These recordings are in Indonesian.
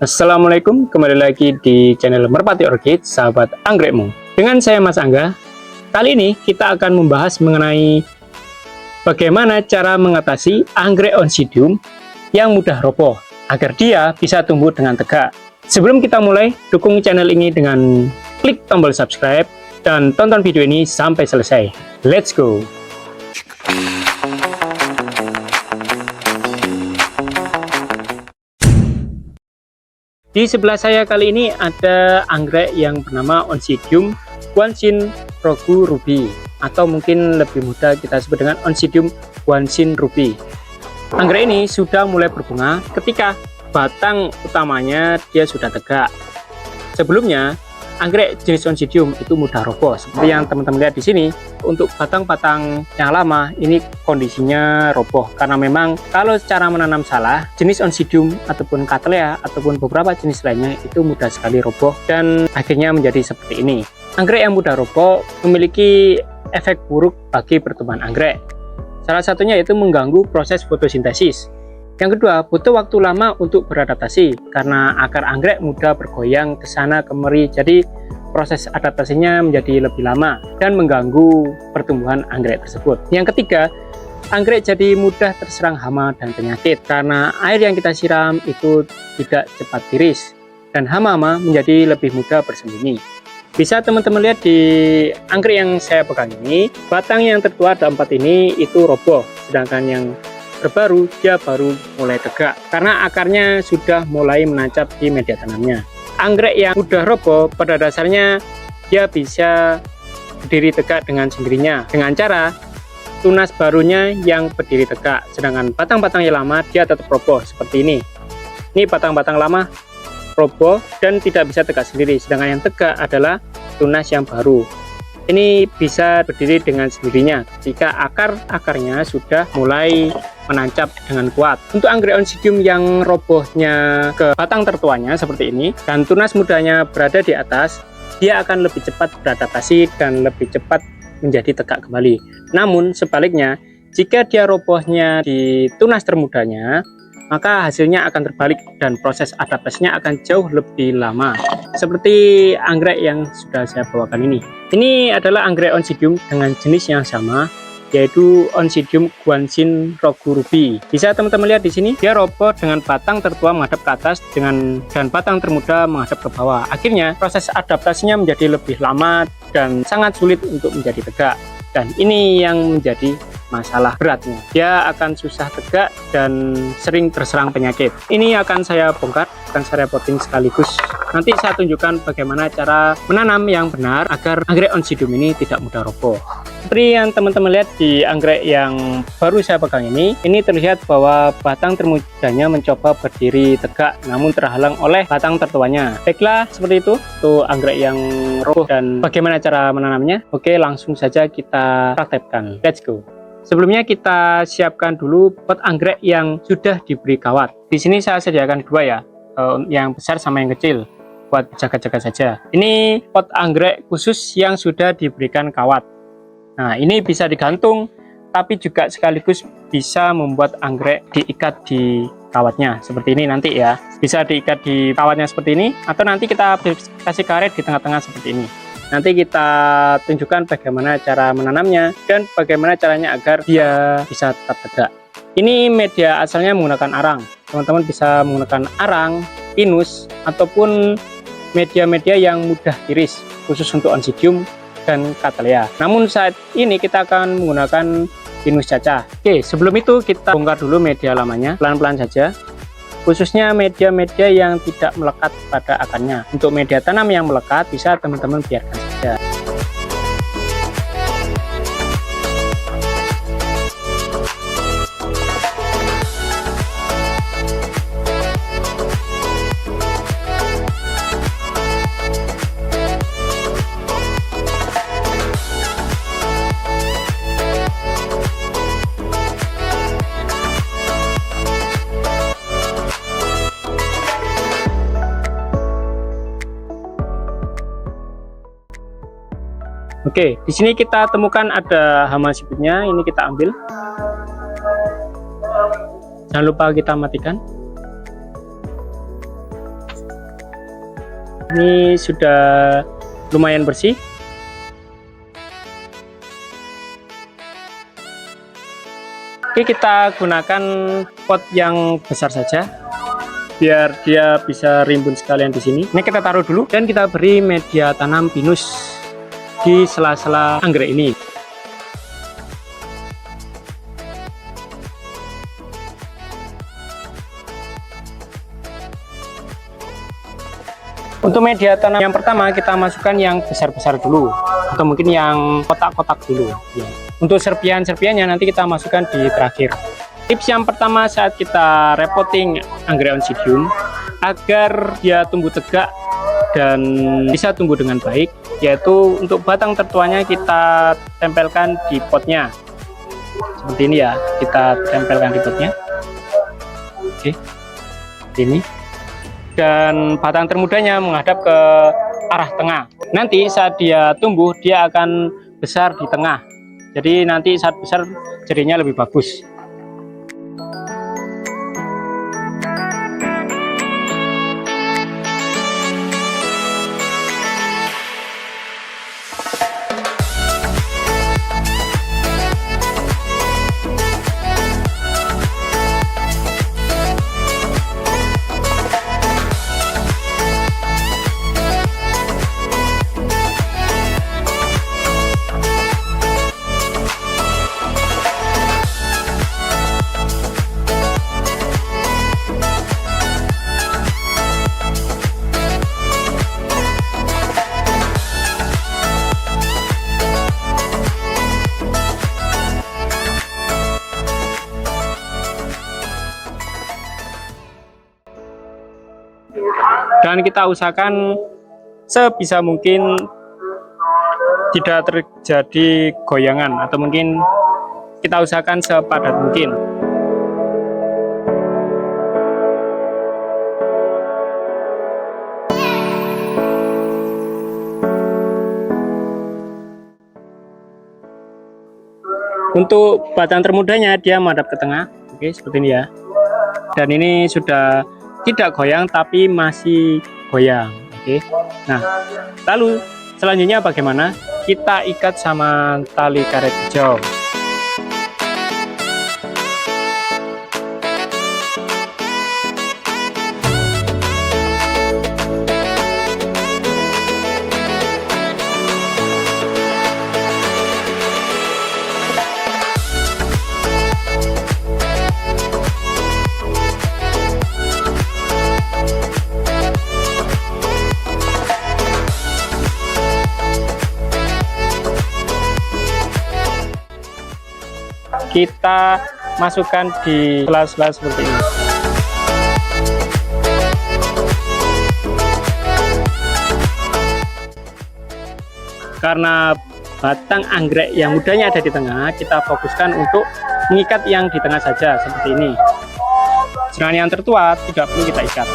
Assalamualaikum, kembali lagi di channel Merpati Orchid, sahabat anggrekmu. Dengan saya Mas Angga. Kali ini kita akan membahas mengenai bagaimana cara mengatasi anggrek Oncidium yang mudah roboh agar dia bisa tumbuh dengan tegak. Sebelum kita mulai, dukung channel ini dengan klik tombol subscribe dan tonton video ini sampai selesai. Let's go! Di sebelah saya kali ini ada anggrek yang bernama Oncidium Guanshin Rogu Ruby, atau mungkin lebih mudah kita sebut dengan Oncidium Guanshin Ruby. Anggrek ini sudah mulai berbunga ketika batang utamanya dia sudah tegak. Sebelumnya, anggrek jenis Oncidium itu mudah roboh. Seperti yang teman-teman lihat di sini, untuk batang-batang yang lama ini kondisinya roboh karena memang kalau cara menanam salah, jenis Oncidium ataupun Cattleya ataupun beberapa jenis lainnya itu mudah sekali roboh dan akhirnya menjadi seperti ini. Anggrek yang mudah roboh memiliki efek buruk bagi pertumbuhan anggrek. Salah satunya yaitu mengganggu proses fotosintesis. Yang kedua, butuh waktu lama untuk beradaptasi karena akar anggrek mudah bergoyang ke sana kemari, jadi proses adaptasinya menjadi lebih lama dan mengganggu pertumbuhan anggrek tersebut. Yang ketiga, anggrek jadi mudah terserang hama dan penyakit karena air yang kita siram itu tidak cepat tiris dan hama-hama menjadi lebih mudah bersembunyi. Bisa teman-teman lihat di anggrek yang saya pegang ini, batang yang tertua ada 4 ini itu roboh, sedangkan yang terbaru dia baru mulai tegak karena akarnya sudah mulai menancap di media tanamnya. Anggrek yang mudah roboh pada dasarnya dia bisa berdiri tegak dengan sendirinya dengan cara tunas barunya yang berdiri tegak, sedangkan batang-batang yang lama dia tetap roboh seperti ini. Ini batang-batang lama roboh dan tidak bisa tegak sendiri, sedangkan yang tegak adalah tunas yang baru. Ini bisa berdiri dengan sendirinya jika akar-akarnya sudah mulai menancap dengan kuat. Untuk anggrek Oncidium yang robohnya ke batang tertuanya seperti ini dan tunas mudanya berada di atas, dia akan lebih cepat beradaptasi dan lebih cepat menjadi tegak kembali. Namun sebaliknya, jika dia robohnya di tunas termudanya, maka hasilnya akan terbalik dan proses adaptasinya akan jauh lebih lama. Seperti anggrek yang sudah saya bawakan ini. Ini adalah anggrek Oncidium dengan jenis yang sama, yaitu Oncidium Guanshin Rogu Ruby. Bisa teman-teman lihat di sini, dia roboh dengan batang tertua menghadap ke atas dan batang termuda menghadap ke bawah. Akhirnya proses adaptasinya menjadi lebih lama dan sangat sulit untuk menjadi tegak. Dan ini yang menjadi masalah beratnya. Dia akan susah tegak dan sering terserang penyakit. Ini akan saya bongkar, akan saya potting sekaligus. Nanti saya tunjukkan bagaimana cara menanam yang benar agar anggrek Oncidium ini tidak mudah roboh. Seperti yang teman-teman lihat di anggrek yang baru saya pegang ini terlihat bahwa batang termudanya mencoba berdiri tegak namun terhalang oleh batang tertuanya. Baiklah, seperti itu tuh anggrek yang roboh dan bagaimana cara menanamnya. Oke, langsung saja kita praktekkan. Let's go. Sebelumnya kita siapkan dulu pot anggrek yang sudah diberi kawat. Di sini saya sediakan dua ya, yang besar sama yang kecil buat jaga-jaga saja. Ini pot anggrek khusus yang sudah diberikan kawat. Nah, ini bisa digantung, tapi juga sekaligus bisa membuat anggrek diikat di kawatnya seperti ini nanti ya. Bisa diikat di kawatnya seperti ini, atau nanti kita kasih karet di tengah-tengah seperti ini. Nanti kita tunjukkan bagaimana cara menanamnya dan bagaimana caranya agar dia bisa tetap tegak. Ini media asalnya menggunakan arang. Teman-teman bisa menggunakan arang, pinus, ataupun media-media yang mudah tiris, khusus untuk Oncidium dan Cattleya. Namun saat ini kita akan menggunakan pinus cacah. Oke, sebelum itu kita bongkar dulu media lamanya, pelan-pelan saja. Khususnya media-media yang tidak melekat pada akarnya. Untuk media tanam yang melekat bisa teman-teman biarkan saja. Oke, di sini kita temukan ada hama sipitnya, ini kita ambil. Jangan lupa kita matikan. Ini sudah lumayan bersih. Oke, kita gunakan pot yang besar saja biar dia bisa rimbun sekalian di sini. Ini kita taruh dulu dan kita beri media tanam pinus di sela-sela anggrek ini. Untuk media tanam yang pertama kita masukkan yang besar-besar dulu, atau mungkin yang kotak-kotak dulu ya. Untuk serpian-serpiannya nanti kita masukkan di terakhir. Tips yang pertama saat kita repotting anggrek Oncidium agar dia tumbuh tegak dan bisa tumbuh dengan baik, yaitu untuk batang tertuanya kita tempelkan di potnya seperti ini ya. Kita tempelkan di potnya, oke, seperti ini. Dan batang termudanya menghadap ke arah tengah. Nanti saat dia tumbuh dia akan besar di tengah, jadi nanti saat besar jadinya lebih bagus. Dan kita usahakan sebisa mungkin tidak terjadi goyangan, atau mungkin kita usahakan sepadat mungkin. Untuk batang termudanya dia menghadap ke tengah, oke, seperti ini ya. Dan ini sudah tidak goyang tapi masih goyang, oke. Nah, lalu selanjutnya bagaimana? Kita ikat sama tali karet hijau. Kita masukkan di sela-sela seperti ini. Karena batang anggrek yang mudanya ada di tengah, kita fokuskan untuk mengikat yang di tengah saja seperti ini. Sedangkan yang tertua tidak perlu kita ikat.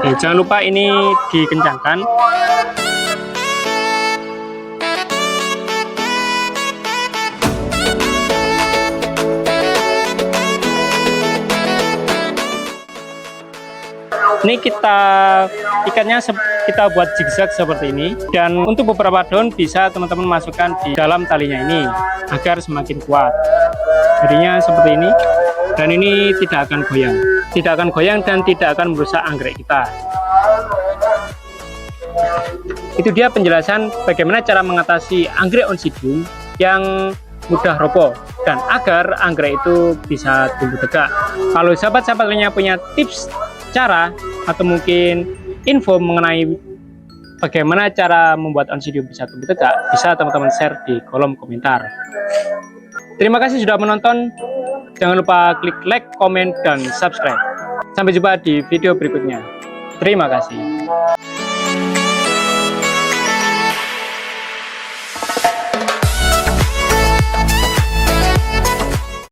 Oke, jangan lupa ini dikencangkan. Ini kita ikatnya kita buat zigzag seperti ini, dan untuk beberapa daun bisa teman-teman masukkan di dalam talinya ini agar semakin kuat. Jadinya seperti ini, dan ini tidak akan goyang, dan tidak akan merusak anggrek kita. Itu dia penjelasan bagaimana cara mengatasi anggrek Oncidium yang mudah roboh dan agar anggrek itu bisa tumbuh tegak. Kalau sahabat-sahabat lainnya punya tips cara atau mungkin info mengenai bagaimana cara membuat Oncidium bisa tumbuh tegak, bisa teman-teman share di kolom komentar. Terima kasih sudah menonton. Jangan lupa klik like, komen, dan subscribe. Sampai jumpa di video berikutnya. Terima kasih.